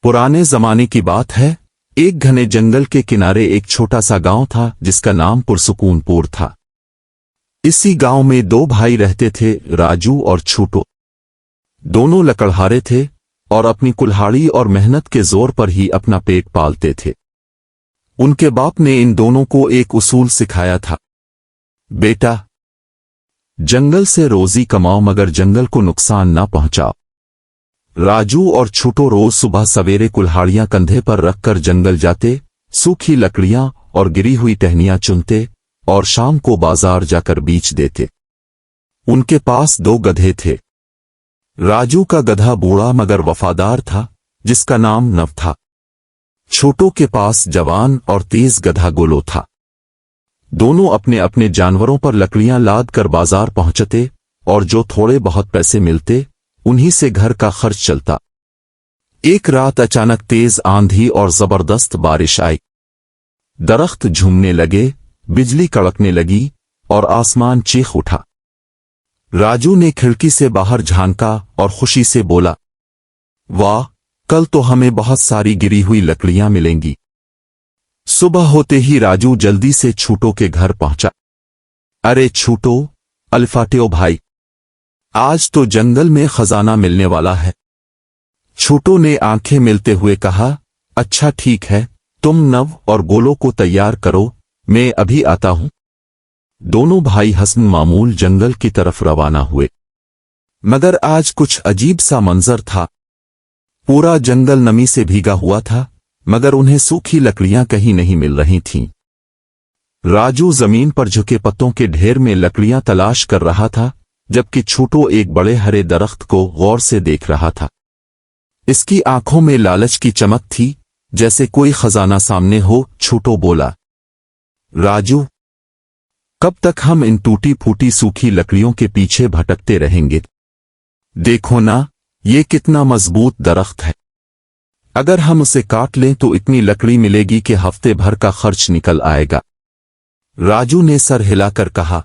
पुराने जमाने की बात है। एक घने जंगल के किनारे एक छोटा सा गांव था जिसका नाम पुरसुकूनपुर था। इसी गांव में दो भाई रहते थे, राजू और छोटू। दोनों लकड़हारे थे और अपनी कुल्हाड़ी और मेहनत के जोर पर ही अपना पेट पालते थे। उनके बाप ने इन दोनों को एक उसूल सिखाया था, बेटा, जंगल से रोजी कमाओ मगर जंगल को नुकसान ना पहुंचाओ। राजू और छोटू रोज सुबह सवेरे कुल्हाड़ियां कंधे पर रखकर जंगल जाते, सूखी लकड़ियां और गिरी हुई टहनियां चुनते और शाम को बाजार जाकर बेच देते। उनके पास दो गधे थे। राजू का गधा बूढ़ा मगर वफादार था, जिसका नाम नव था। छोटू के पास जवान और तेज गधा गोलो था। दोनों अपने अपने जानवरों पर लकड़ियां लाद कर बाजार पहुंचते और जो थोड़े बहुत पैसे मिलते उन्हीं से घर का खर्च चलता। एक रात अचानक तेज आंधी और जबरदस्त बारिश आई। दरख्त झूमने लगे, बिजली कड़कने लगी और आसमान चीख उठा। राजू ने खिड़की से बाहर झांका और खुशी से बोला, वाह, कल तो हमें बहुत सारी गिरी हुई लकड़ियां मिलेंगी। सुबह होते ही राजू जल्दी से छोटू के घर पहुंचा। अरे छोटू, अल्फाटेओ भाई, आज तो जंगल में खजाना मिलने वाला है। छोटू ने आंखें मिलते हुए कहा, अच्छा ठीक है, तुम नव और गोलो को तैयार करो, मैं अभी आता हूं। दोनों भाई हसन मामूल जंगल की तरफ रवाना हुए। मगर आज कुछ अजीब सा मंजर था। पूरा जंगल नमी से भीगा हुआ था, मगर उन्हें सूखी लकड़ियां कहीं नहीं मिल रही थीं। राजू जमीन पर झुके पत्तों के ढेर में लकड़ियां तलाश कर रहा था, जबकि छोटू एक बड़े हरे दरख्त को गौर से देख रहा था। इसकी आंखों में लालच की चमक थी, जैसे कोई खजाना सामने हो। छोटू बोला, राजू, कब तक हम इन टूटी फूटी सूखी लकड़ियों के पीछे भटकते रहेंगे? देखो ना, ये कितना मजबूत दरख्त है। अगर हम उसे काट लें तो इतनी लकड़ी मिलेगी कि हफ्ते भर का खर्च निकल आएगा। राजू ने सर हिलाकर कहा,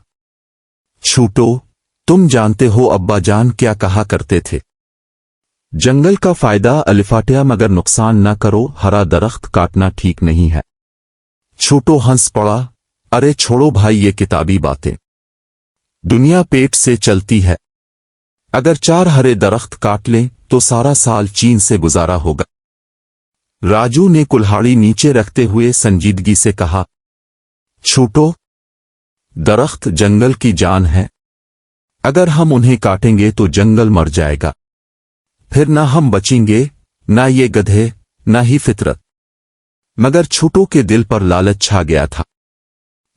छोटू, तुम जानते हो अब्बा जान क्या कहा करते थे, जंगल का फायदा अलिफाटिया मगर नुकसान न करो। हरा दरख्त काटना ठीक नहीं है। छोटू हंस पड़ा, अरे छोड़ो भाई ये किताबी बातें, दुनिया पेट से चलती है। अगर 4 हरे दरख्त काट लें तो सारा साल चीन से गुजारा होगा। राजू ने कुल्हाड़ी नीचे रखते हुए संजीदगी से कहा, छोटू, दरख्त जंगल की जान है। अगर हम उन्हें काटेंगे तो जंगल मर जाएगा, फिर ना हम बचेंगे, ना ये गधे, ना ही फितरत। मगर छोटू के दिल पर लालच छा गया था।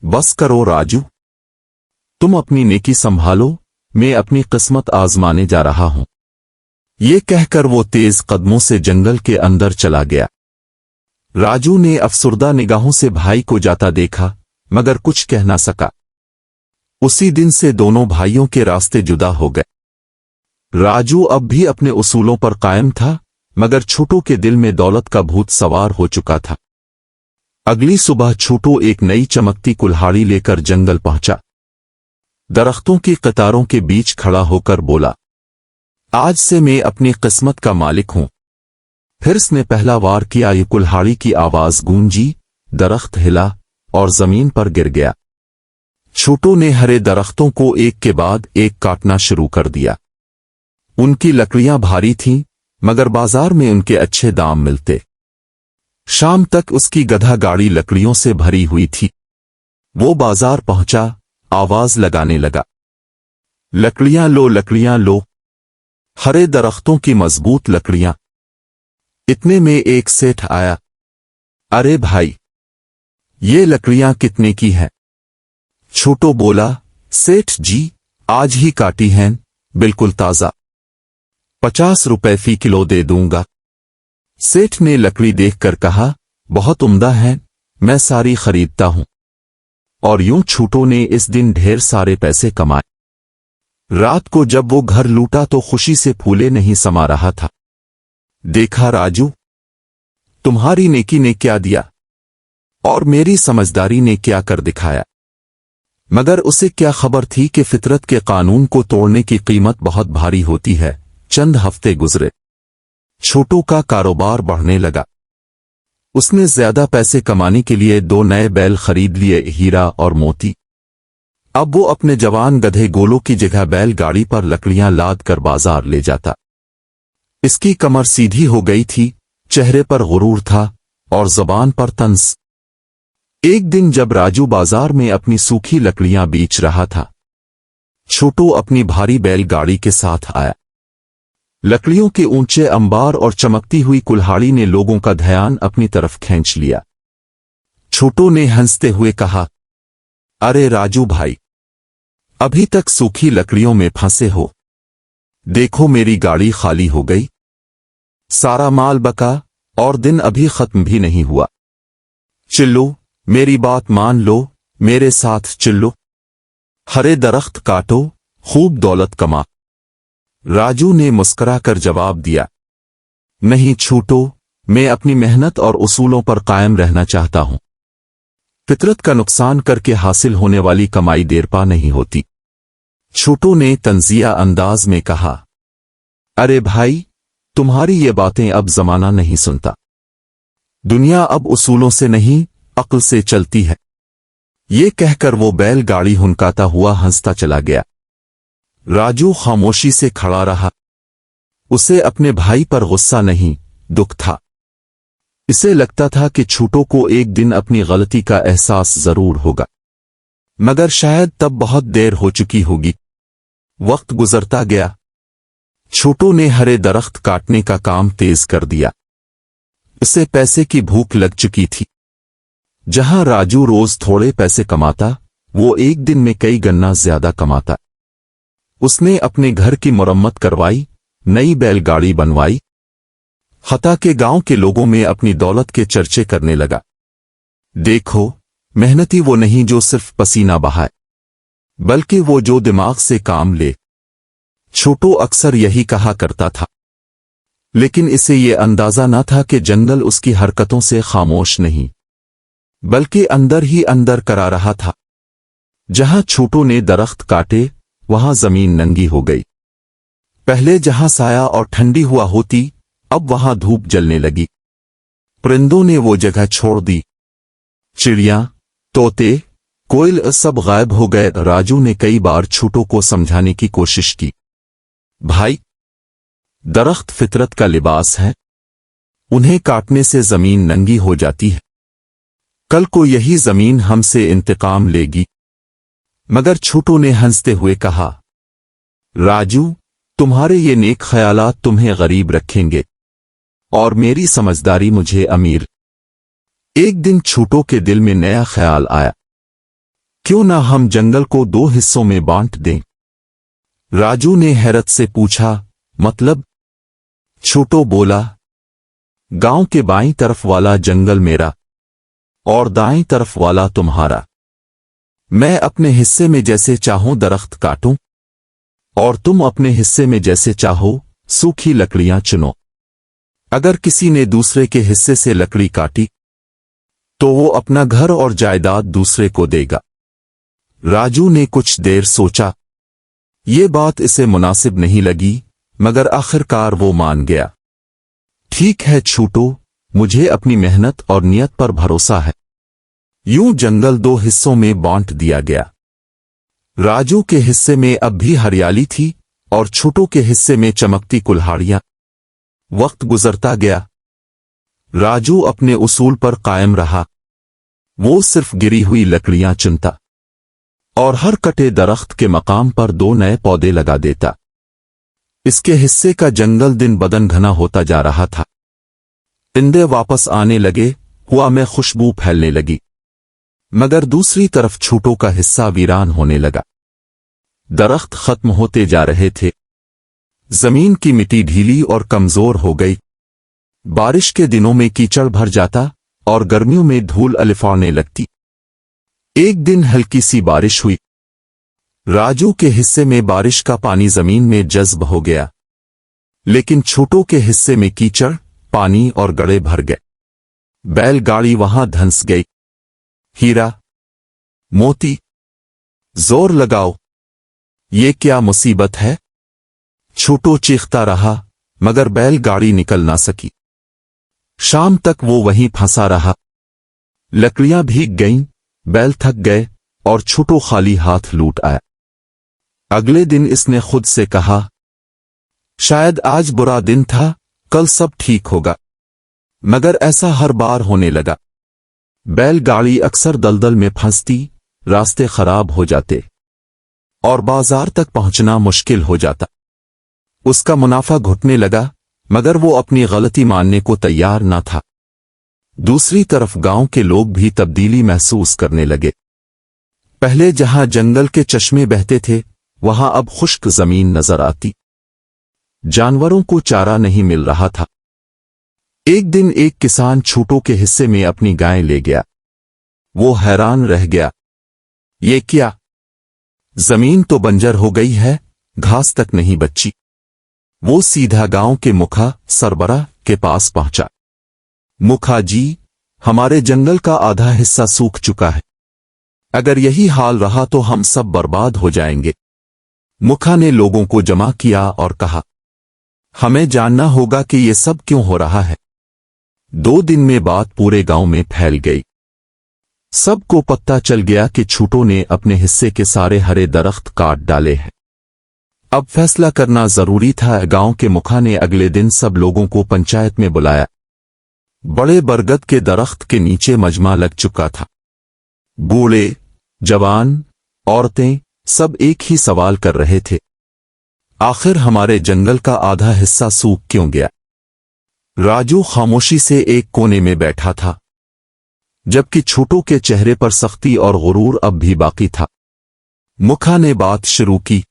बस करो राजू, तुम अपनी नेकी संभालो, मैं अपनी किस्मत आजमाने जा रहा हूं। ये कहकर वो तेज कदमों से जंगल के अंदर चला गया। राजू ने अफसुर्दा निगाहों से भाई को जाता देखा, मगर कुछ कह ना सका। उसी दिन से दोनों भाइयों के रास्ते जुदा हो गए। राजू अब भी अपने उसूलों पर कायम था, मगर छोटू के दिल में दौलत का भूत सवार हो चुका था। अगली सुबह छोटू एक नई चमकती कुल्हाड़ी लेकर जंगल पहुंचा। दरख्तों की कतारों के बीच खड़ा होकर बोला, आज से मैं अपनी किस्मत का मालिक हूं। फिर उसने पहला वार किया। ये कुल्हाड़ी की आवाज गूंजी, दरख्त हिला और जमीन पर गिर गया। छोटू ने हरे दरख्तों को एक के बाद एक काटना शुरू कर दिया। उनकी लकड़ियां भारी थीं, मगर बाजार में उनके अच्छे दाम मिलते। शाम तक उसकी गधा गाड़ी लकड़ियों से भरी हुई थी। वो बाजार पहुंचा, आवाज लगाने लगा, लकड़ियां लो, लकड़ियां लो, हरे दरख्तों की मजबूत लकड़ियां। इतने में एक सेठ आया। अरे भाई, ये लकड़ियां कितने की हैं? छोटू बोला, सेठ जी, आज ही काटी हैं, बिल्कुल ताजा, 50 रुपए फी किलो दे दूंगा। सेठ ने लकड़ी देखकर कहा, बहुत उम्दा है, मैं सारी खरीदता हूं। और यूं छोटू ने इस दिन ढेर सारे पैसे कमाए। रात को जब वो घर लूटा तो खुशी से फूले नहीं समा रहा था। देखा राजू, तुम्हारी नेकी ने क्या दिया और मेरी समझदारी ने क्या कर दिखाया। मगर उसे क्या खबर थी कि फितरत के कानून को तोड़ने की कीमत बहुत भारी होती है। चंद हफ्ते गुजरे। छोटू का कारोबार बढ़ने लगा। उसने ज्यादा पैसे कमाने के लिए 2 नए बैल खरीद लिए, हीरा और मोती। अब वो अपने जवान गधे गोलों की जगह बैलगाड़ी पर लकड़ियां लाद कर बाजार ले जाता। इसकी कमर सीधी हो गई थी, चेहरे पर गुरूर था और जुबान पर तंज। एक दिन जब राजू बाजार में अपनी सूखी लकड़ियां बेच रहा था, छोटू अपनी भारी बैलगाड़ी के साथ आया। लकड़ियों के ऊंचे अंबार और चमकती हुई कुल्हाड़ी ने लोगों का ध्यान अपनी तरफ खींच लिया। छोटू ने हंसते हुए कहा, अरे राजू भाई, अभी तक सूखी लकड़ियों में फंसे हो? देखो मेरी गाड़ी खाली हो गई, सारा माल बका और दिन अभी खत्म भी नहीं हुआ। चिल्लो, मेरी बात मान लो, मेरे साथ चिल्लो। हरे दरख्त काटो, खूब दौलत कमा। राजू ने मुस्कुराकर जवाब दिया, नहीं छोटू, मैं अपनी मेहनत और उसूलों पर कायम रहना चाहता हूं। फितरत का नुकसान करके हासिल होने वाली कमाई देर पा नहीं होती। छोटू ने तंजिया अंदाज में कहा, अरे भाई, तुम्हारी ये बातें अब जमाना नहीं सुनता। दुनिया अब उसूलों से नहीं, अक्ल से चलती है। ये कहकर वो बैलगाड़ी हुनकाता हुआ हंसता चला गया। राजू खामोशी से खड़ा रहा। उसे अपने भाई पर गुस्सा नहीं, दुख था। इसे लगता था कि छोटू को एक दिन अपनी गलती का एहसास जरूर होगा, मगर शायद तब बहुत देर हो चुकी होगी। वक्त गुजरता गया। छोटू ने हरे दरख्त काटने का काम तेज कर दिया। उसे पैसे की भूख लग चुकी थी। जहां राजू रोज थोड़े पैसे कमाता, वो एक दिन में कई गुना ज्यादा कमाता। उसने अपने घर की मरम्मत करवाई, नई बैलगाड़ी बनवाई। हता के गांव के लोगों में अपनी दौलत के चर्चे करने लगा। देखो, मेहनती वो नहीं जो सिर्फ पसीना बहाए, बल्कि वो जो दिमाग से काम ले। छोटू अक्सर यही कहा करता था, लेकिन इसे ये अंदाजा न था कि जंगल उसकी हरकतों से खामोश नहीं, बल्कि अंदर ही अंदर करा रहा था। जहां छोटू ने दरख्त काटे, वहां जमीन नंगी हो गई। पहले जहां साया और ठंडी हुआ होती, अब वहां धूप जलने लगी। परिंदों ने वो जगह छोड़ दी। चिड़िया, तोते, कोयल सब गायब हो गए। राजू ने कई बार छोटू को समझाने की कोशिश की, भाई, दरख्त फितरत का लिबास है, उन्हें काटने से जमीन नंगी हो जाती है। कल को यही जमीन हमसे इंतकाम लेगी। मगर छोटू ने हंसते हुए कहा, राजू, तुम्हारे ये नेक ख्यालात तुम्हें गरीब रखेंगे और मेरी समझदारी मुझे अमीर। एक दिन छोटू के दिल में नया ख्याल आया, क्यों ना हम जंगल को 2 हिस्सों में बांट दें। राजू ने हैरत से पूछा, मतलब? छोटू बोला, गांव के बाईं तरफ वाला जंगल मेरा और दाईं तरफ वाला तुम्हारा। मैं अपने हिस्से में जैसे चाहूं दरख्त काटूं और तुम अपने हिस्से में जैसे चाहो सूखी लकड़ियां चुनो। अगर किसी ने दूसरे के हिस्से से लकड़ी काटी, तो वो अपना घर और जायदाद दूसरे को देगा। राजू ने कुछ देर सोचा। ये बात इसे मुनासिब नहीं लगी, मगर आखिरकार वो मान गया। ठीक है छोटू, मुझे अपनी मेहनत और नियत पर भरोसा है। यूं जंगल 2 हिस्सों में बांट दिया गया। राजू के हिस्से में अब भी हरियाली थी और छोटू के हिस्से में चमकती कुल्हाड़ियां। वक्त गुजरता गया। राजू अपने उसूल पर कायम रहा। वो सिर्फ गिरी हुई लकड़ियां चुनता और हर कटे दरख्त के मकाम पर 2 नए पौधे लगा देता। इसके हिस्से का जंगल दिन बदन घना होता जा रहा था। परिंदे वापस आने लगे, हवा में खुशबू फैलने लगी। मगर दूसरी तरफ छोटू का हिस्सा वीरान होने लगा। दरख्त खत्म होते जा रहे थे। जमीन की मिट्टी ढीली और कमजोर हो गई। बारिश के दिनों में कीचड़ भर जाता और गर्मियों में धूल अलिफाने लगती। एक दिन हल्की सी बारिश हुई। राजू के हिस्से में बारिश का पानी जमीन में जज्ब हो गया, लेकिन छोटू के हिस्से में कीचड़, पानी और गड्ढे भर गए। बैलगाड़ी वहां धंस गई। हीरा, मोती, जोर लगाओ, ये क्या मुसीबत है? छोटू चीखता रहा, मगर बैलगाड़ी निकल ना सकी। शाम तक वो वहीं फंसा रहा। लकड़ियां भीग गईं, बैल थक गए और छोटू खाली हाथ लौट आया। अगले दिन इसने खुद से कहा, शायद आज बुरा दिन था, कल सब ठीक होगा। मगर ऐसा हर बार होने लगा। बैलगाड़ी अक्सर दलदल में फंसती, रास्ते खराब हो जाते और बाजार तक पहुंचना मुश्किल हो जाता। उसका मुनाफा घुटने लगा, मगर वो अपनी गलती मानने को तैयार ना था। दूसरी तरफ गांव के लोग भी तब्दीली महसूस करने लगे। पहले जहां जंगल के चश्मे बहते थे, वहां अब खुश्क जमीन नजर आती। जानवरों को चारा नहीं मिल रहा था। एक दिन एक किसान छोटू के हिस्से में अपनी गाय ले गया। वो हैरान रह गया। ये क्या? जमीन तो बंजर हो गई है, घास तक नहीं बची। वो सीधा गांव के मुखा सरबराह के पास पहुंचा। मुखा जी, हमारे जंगल का आधा हिस्सा सूख चुका है। अगर यही हाल रहा तो हम सब बर्बाद हो जाएंगे। मुखा ने लोगों को जमा किया और कहा, हमें जानना होगा कि ये सब क्यों हो रहा है। 2 दिन में बात पूरे गांव में फैल गई। सबको पता चल गया कि छोटू ने अपने हिस्से के सारे हरे दरख्त काट डाले हैं। अब फैसला करना जरूरी था। गांव के मुखा ने अगले दिन सब लोगों को पंचायत में बुलाया। बड़े बरगद के दरख्त के नीचे मजमा लग चुका था। बूढ़े, जवान, औरतें सब एक ही सवाल कर रहे थे, आखिर हमारे जंगल का आधा हिस्सा सूख क्यों गया। राजू खामोशी से एक कोने में बैठा था, जबकि छोटू के चेहरे पर सख्ती और गुरूर अब भी बाकी था। मुखा ने बात शुरू की,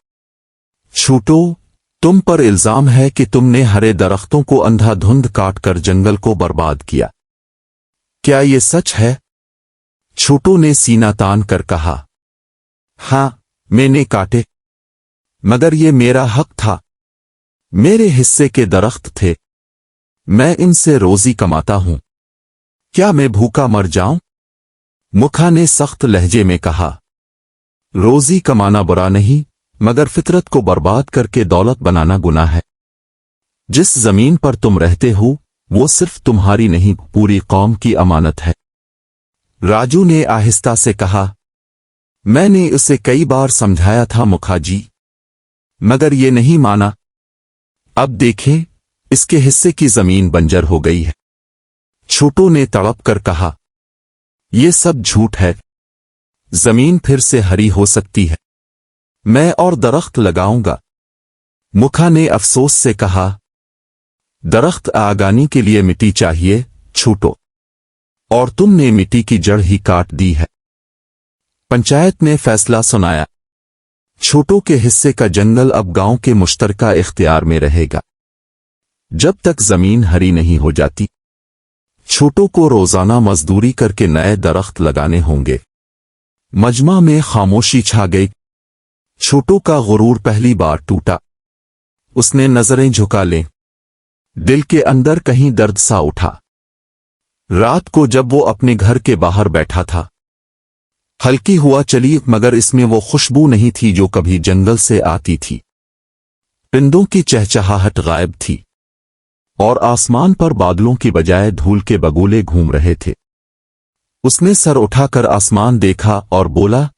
छोटू, तुम पर इल्जाम है कि तुमने हरे दरख्तों को अंधाधुंध काटकर जंगल को बर्बाद किया। क्या ये सच है? छोटू ने सीना तान कर कहा, हाँ, मैंने काटे, मगर ये मेरा हक था। मेरे हिस्से के दरख्त थे, मैं इनसे रोजी कमाता हूं। क्या मैं भूखा मर जाऊं? मुखा ने सख्त लहजे में कहा, रोजी कमाना बुरा नहीं, मगर फितरत को बर्बाद करके दौलत बनाना गुनाह है। जिस जमीन पर तुम रहते हो, वो सिर्फ तुम्हारी नहीं, पूरी कौम की अमानत है। राजू ने आहिस्ता से कहा, मैंने उसे कई बार समझाया था मुखा जी, मगर ये नहीं माना। अब देखें, इसके हिस्से की जमीन बंजर हो गई है। छोटू ने तड़प कर कहा, ये सब झूठ है। जमीन फिर से हरी हो सकती है, मैं और दरख्त लगाऊंगा। मुखा ने अफसोस से कहा, दरख्त आगानी के लिए मिट्टी चाहिए छोटू, और तुमने मिट्टी की जड़ ही काट दी है। पंचायत ने फैसला सुनाया, छोटू के हिस्से का जंगल अब गांव के मुश्तरका इख्तियार में रहेगा, जब तक जमीन हरी नहीं हो जाती। छोटू को रोजाना मजदूरी करके नए दरख्त लगाने होंगे। मजमा में खामोशी छा गई। छोटू का गुरूर पहली बार टूटा। उसने नजरें झुका लें। दिल के अंदर कहीं दर्द सा उठा। रात को जब वो अपने घर के बाहर बैठा था, हल्की हुआ चली, मगर इसमें वो खुशबू नहीं थी जो कभी जंगल से आती थी। परिंदों की चहचहाहट गायब थी और आसमान पर बादलों की बजाय धूल के बगुले घूम रहे थे। उसने सर उठाकर आसमान देखा और बोला,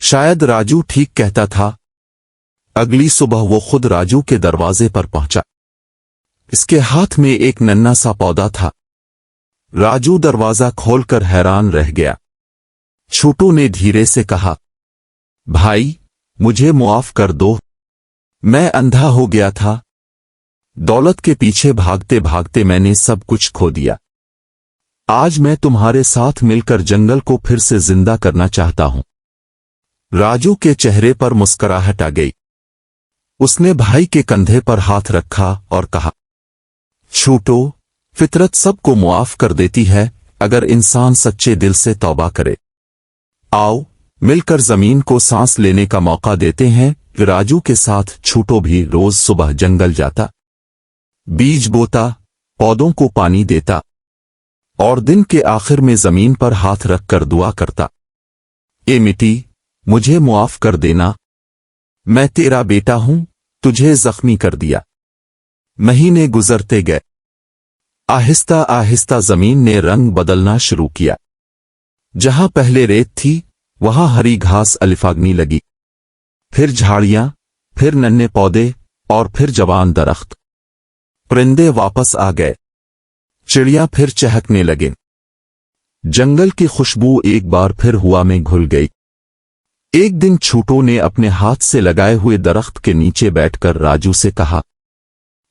शायद राजू ठीक कहता था। अगली सुबह वो खुद राजू के दरवाजे पर पहुंचा। इसके हाथ में एक नन्हा सा पौधा था। राजू दरवाजा खोलकर हैरान रह गया। छोटू ने धीरे से कहा, भाई, मुझे मुआफ कर दो, मैं अंधा हो गया था। दौलत के पीछे भागते भागते मैंने सब कुछ खो दिया। आज मैं तुम्हारे साथ मिलकर जंगल को फिर से जिंदा करना चाहता हूं। राजू के चेहरे पर मुस्कुराहट आ गई। उसने भाई के कंधे पर हाथ रखा और कहा, छोटू, फितरत सबको मुआफ कर देती है अगर इंसान सच्चे दिल से तौबा करे। आओ, मिलकर जमीन को सांस लेने का मौका देते हैं। राजू के साथ छोटू भी रोज सुबह जंगल जाता, बीज बोता, पौधों को पानी देता और दिन के आखिर में जमीन पर हाथ रखकर दुआ करता, ए मिट्टी, मुझे मुआफ कर देना, मैं तेरा बेटा हूं, तुझे जख्मी कर दिया। महीने गुजरते गए। आहिस्ता आहिस्ता जमीन ने रंग बदलना शुरू किया। जहां पहले रेत थी वहां हरी घास अलिफागने लगी, फिर झाड़ियां, फिर नन्हे पौधे और फिर जवान दरख्त। परिंदे वापस आ गए, चिड़िया फिर चहकने लगे। जंगल की खुशबू एक बार फिर हवा में घुल गई। एक दिन छोटू ने अपने हाथ से लगाए हुए दरख्त के नीचे बैठकर राजू से कहा,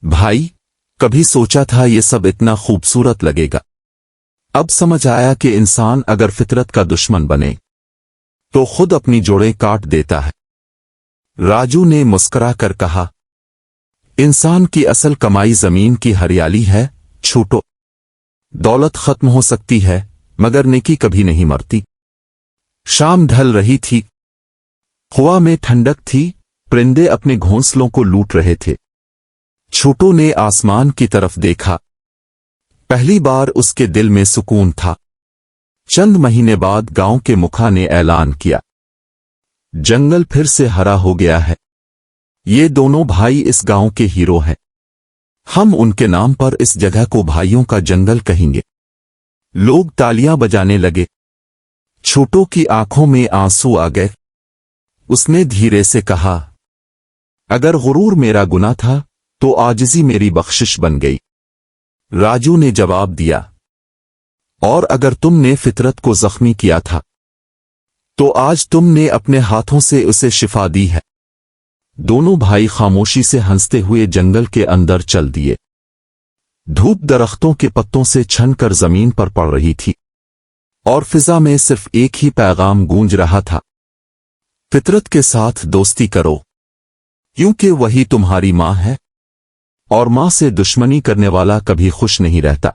भाई, कभी सोचा था ये सब इतना खूबसूरत लगेगा। अब समझ आया कि इंसान अगर फितरत का दुश्मन बने तो खुद अपनी जोड़ें काट देता है। राजू ने मुस्कुरा कर कहा, इंसान की असल कमाई जमीन की हरियाली है छोटो। दौलत खत्म हो सकती है मगर नेकी कभी नहीं मरती। शाम ढल रही थी, हवा में ठंडक थी, परिंदे अपने घोंसलों को लूट रहे थे। छोटू ने आसमान की तरफ देखा। पहली बार उसके दिल में सुकून था। चंद महीने बाद गांव के मुखिया ने ऐलान किया, जंगल फिर से हरा हो गया है। ये दोनों भाई इस गांव के हीरो हैं। हम उनके नाम पर इस जगह को भाइयों का जंगल कहेंगे। लोग तालियां बजाने लगे। छोटू की आंखों में आंसू आ गए। उसने धीरे से कहा, अगर गुरूर मेरा गुनाह था तो आजिज़ी मेरी बख्शिश बन गई। राजू ने जवाब दिया, और अगर तुमने फितरत को जख्मी किया था तो आज तुमने अपने हाथों से उसे शिफा दी है। दोनों भाई खामोशी से हंसते हुए जंगल के अंदर चल दिए। धूप दरख्तों के पत्तों से छनकर जमीन पर पड़ रही थी और फिजा में सिर्फ एक ही पैगाम गूंज रहा था, फितरत के साथ दोस्ती करो क्योंकि वही तुम्हारी मां है और मां से दुश्मनी करने वाला कभी खुश नहीं रहता।